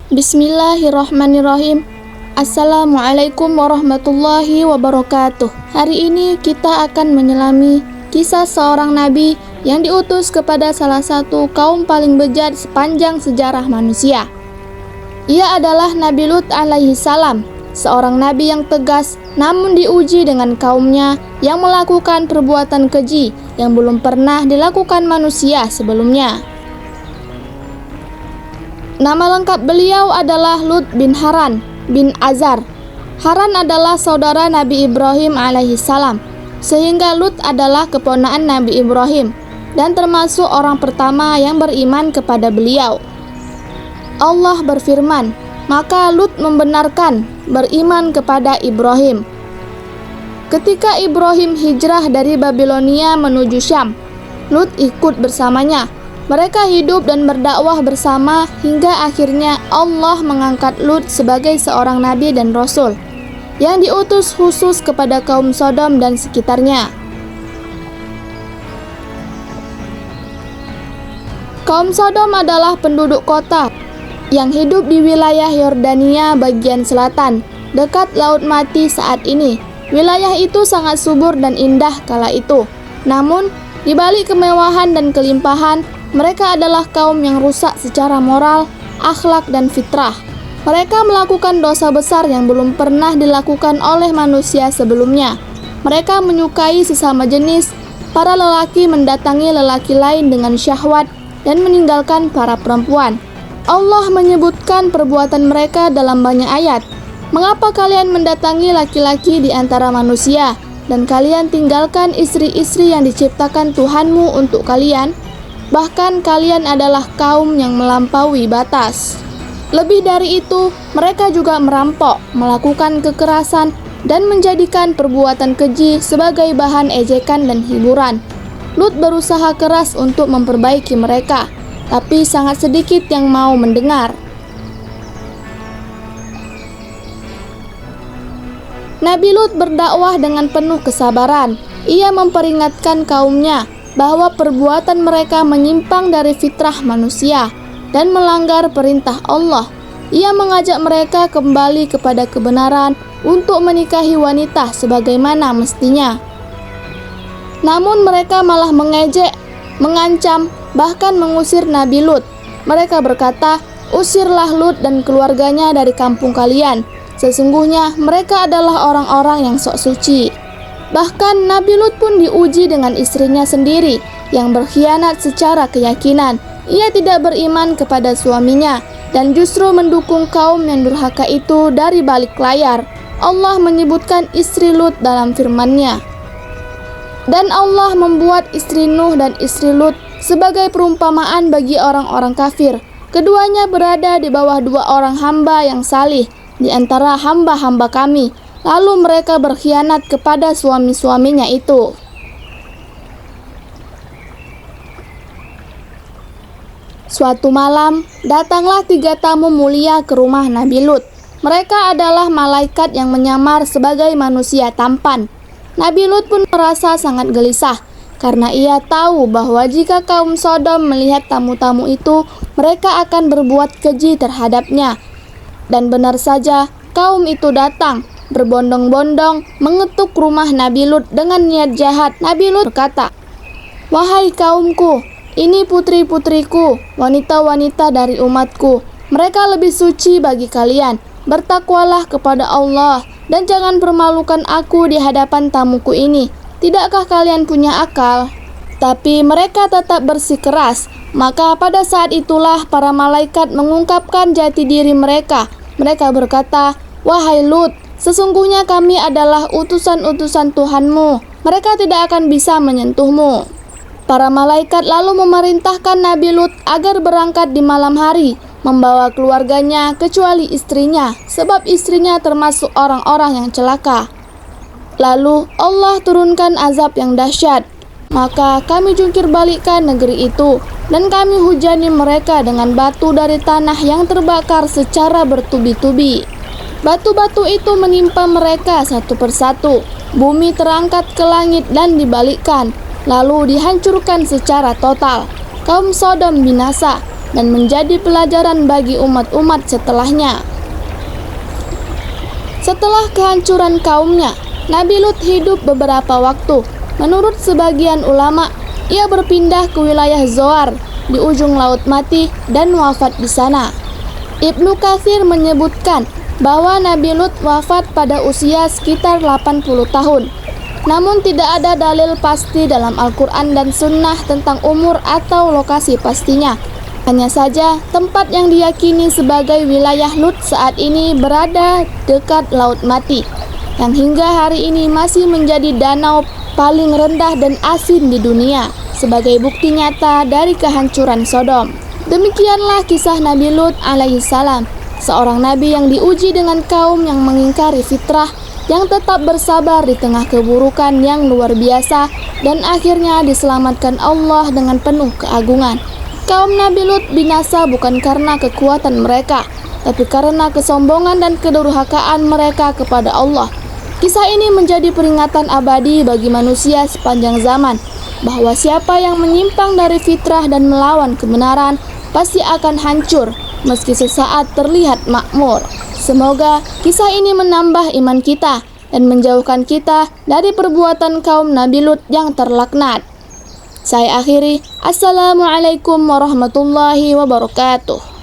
Bismillahirrahmanirrahim. Assalamualaikum warahmatullahi wabarakatuh. Hari ini kita akan menyelami kisah seorang nabi yang diutus kepada salah satu kaum paling bejat sepanjang sejarah manusia. Ia adalah Nabi Lut alaihi salam, seorang nabi yang tegas namun diuji dengan kaumnya yang melakukan perbuatan keji yang belum pernah dilakukan manusia sebelumnya. Nama lengkap beliau adalah Lut bin Haran bin Azar. Haran adalah saudara Nabi Ibrahim alaihi salam, sehingga Lut adalah keponakan Nabi Ibrahim dan termasuk orang pertama yang beriman kepada beliau. Allah berfirman, maka Lut membenarkan beriman kepada Ibrahim. Ketika Ibrahim hijrah dari Babilonia menuju Syam, Lut ikut bersamanya. Mereka hidup dan berdakwah bersama hingga akhirnya Allah mengangkat Lut sebagai seorang nabi dan rasul yang diutus khusus kepada kaum Sodom dan sekitarnya. Kaum Sodom adalah penduduk kota yang hidup di wilayah Yordania bagian selatan, dekat Laut Mati saat ini. Wilayah itu sangat subur dan indah kala itu. Namun, di balik kemewahan dan kelimpahan, mereka adalah kaum yang rusak secara moral, akhlak, dan fitrah. Mereka melakukan dosa besar yang belum pernah dilakukan oleh manusia sebelumnya. Mereka menyukai sesama jenis. Para lelaki mendatangi lelaki lain dengan syahwat dan meninggalkan para perempuan. Allah menyebutkan perbuatan mereka dalam banyak ayat. Mengapa kalian mendatangi laki-laki di antara manusia, dan kalian tinggalkan istri-istri yang diciptakan Tuhanmu untuk kalian? Bahkan kalian adalah kaum yang melampaui batas. Lebih dari itu, mereka juga merampok, melakukan kekerasan, dan menjadikan perbuatan keji sebagai bahan ejekan dan hiburan. Lut berusaha keras untuk memperbaiki mereka, tapi sangat sedikit yang mau mendengar. Nabi Lut berdakwah dengan penuh kesabaran. Ia memperingatkan kaumnya bahwa perbuatan mereka menyimpang dari fitrah manusia dan melanggar perintah Allah. Ia mengajak mereka kembali kepada kebenaran untuk menikahi wanita sebagaimana mestinya. Namun mereka malah mengejek, mengancam, bahkan mengusir Nabi Lut. Mereka berkata, "Usirlah Lut dan keluarganya dari kampung kalian. Sesungguhnya mereka adalah orang-orang yang sok suci." Bahkan Nabi Lut pun diuji dengan istrinya sendiri yang berkhianat secara keyakinan. Ia tidak beriman kepada suaminya dan justru mendukung kaum yang durhaka itu dari balik layar. Allah menyebutkan istri Lut dalam firman-Nya. Dan Allah membuat istri Nuh dan istri Lut sebagai perumpamaan bagi orang-orang kafir. Keduanya berada di bawah dua orang hamba yang salih di antara hamba-hamba kami. Lalu mereka berkhianat kepada suami-suaminya itu. Suatu malam, datanglah 3 tamu mulia ke rumah Nabi Lut. Mereka adalah malaikat yang menyamar sebagai manusia tampan. Nabi Lut pun merasa sangat gelisah, karena ia tahu bahwa jika kaum Sodom melihat tamu-tamu itu, mereka akan berbuat keji terhadapnya. Dan benar saja, kaum itu datang berbondong-bondong mengetuk rumah Nabi Lut dengan niat jahat. Nabi Lut berkata, "Wahai kaumku, ini putri-putriku, wanita-wanita dari umatku. Mereka lebih suci bagi kalian. Bertakwalah kepada Allah dan jangan permalukan aku di hadapan tamuku ini. Tidakkah kalian punya akal?" Tapi mereka tetap bersikeras. Maka pada saat itulah para malaikat mengungkapkan jati diri mereka. Mereka berkata, "Wahai Lut, sesungguhnya kami adalah utusan-utusan Tuhanmu. Mereka tidak akan bisa menyentuhmu." Para malaikat lalu memerintahkan Nabi Lut agar berangkat di malam hari, membawa keluarganya kecuali istrinya, sebab istrinya termasuk orang-orang yang celaka. Lalu Allah turunkan azab yang dahsyat. Maka kami jungkir balikkan negeri itu, dan kami hujani mereka dengan batu dari tanah yang terbakar secara bertubi-tubi. Batu-batu itu menimpa mereka satu persatu. Bumi terangkat ke langit dan dibalikkan, lalu dihancurkan secara total. Kaum Sodom binasa. dan menjadi pelajaran bagi umat-umat setelahnya. Setelah kehancuran kaumnya, Nabi Lut hidup beberapa waktu. Menurut sebagian ulama, ia berpindah ke wilayah Zoar di ujung Laut Mati dan wafat di sana. Ibnu Katsir menyebutkan bahwa Nabi Lut wafat pada usia sekitar 80 tahun. Namun tidak ada dalil pasti dalam Al-Quran dan Sunnah tentang umur atau lokasi pastinya. Hanya saja tempat yang diyakini sebagai wilayah Lut saat ini berada dekat Laut Mati, yang hingga hari ini masih menjadi danau paling rendah dan asin di dunia, sebagai bukti nyata dari kehancuran Sodom. Demikianlah kisah Nabi Lut alaihissalam, seorang nabi yang diuji dengan kaum yang mengingkari fitrah, yang tetap bersabar di tengah keburukan yang luar biasa, dan akhirnya diselamatkan Allah dengan penuh keagungan. Kaum Nabi Lut binasa bukan karena kekuatan mereka, tapi karena kesombongan dan kedurhakaan mereka kepada Allah. Kisah ini menjadi peringatan abadi bagi manusia sepanjang zaman, bahwa siapa yang menyimpang dari fitrah dan melawan kebenaran pasti akan hancur, meski sesaat terlihat makmur. Semoga kisah ini menambah iman kita dan menjauhkan kita dari perbuatan kaum Nabi Lut yang terlaknat. Saya akhiri, Assalamualaikum warahmatullahi wabarakatuh.